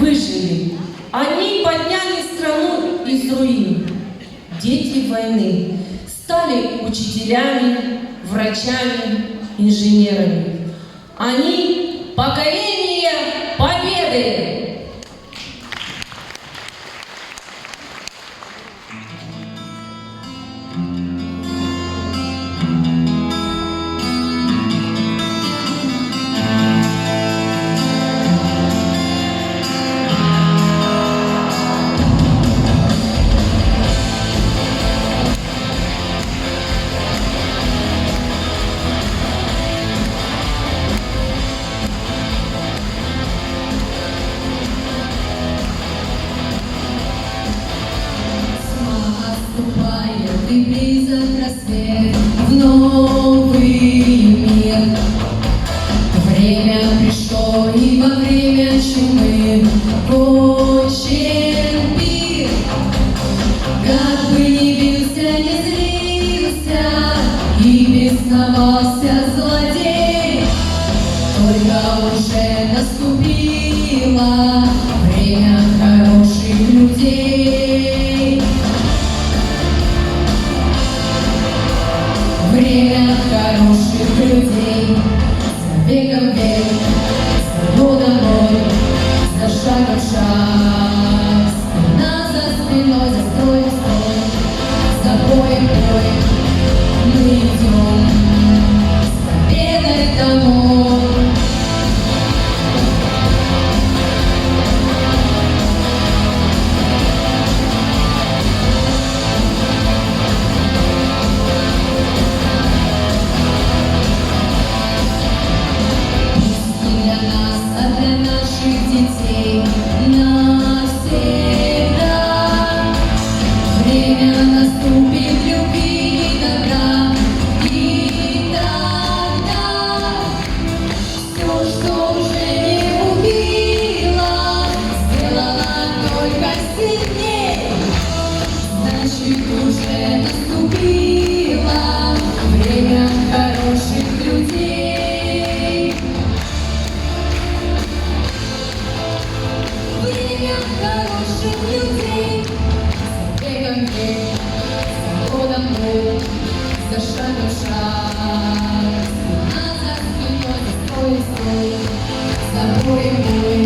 выжили. Они подняли страну из руин. Дети войны стали учителями, врачами, инженерами. Они поколение победы! И близок рассвет в новый мир. Время пришло, и во время чумы кончен пир. Как бы ни бился, не злился и бесновался злодей, только уже наступило время хороших людей. Время хороших людей. За веком век, за годом год, за шагом шаг. Спина за спиной, за строем строй, за боем бой. Мы идем с победой домой. Детей навсегда. Время наступит любви и добра, и тогда все, что уже не убило, сделано только сильней. Значит, уже наступило время хороших людей. Время хороших людей. За веком век, за годом год, за шагом шаг. Спина за спиной, за строй строй, за боем бой.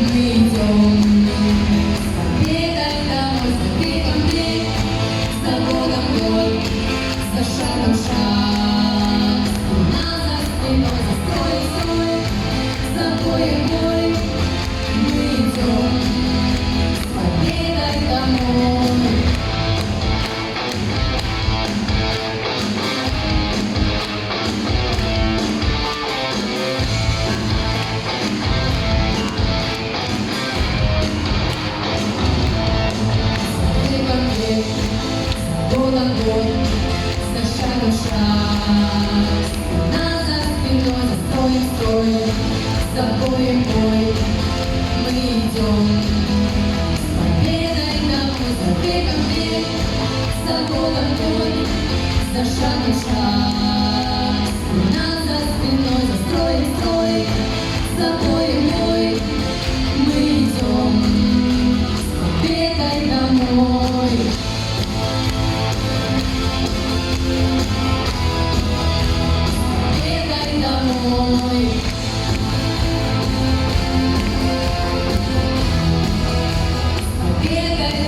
Мы идем с победой домой. За веком век, за годом год, за шагом шаг. Спина за спиной, за строй строй, за боем бой. Мы идем с победой домой. За веком век, за годом год, за шагом шаг. Спина за спиной, за строем строй, за боем бой. Мы идем с победой домой. За веком век, за годом год, за шагом шаг. Спина за спиной, за строем строй, за боем бой. Мы идем с победой домой. С победой домой.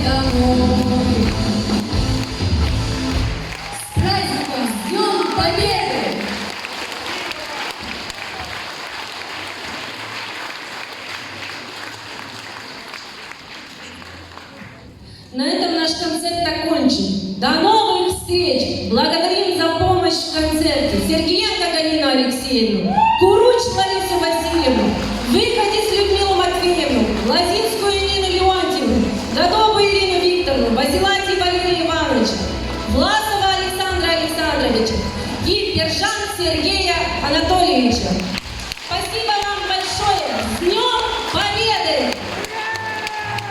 Домой. С праздником, с Днем Победы! На этом наш концерт окончен. До новых встреч! Благодарим за помощь в концерте Сергеенко Галину Алексеевну.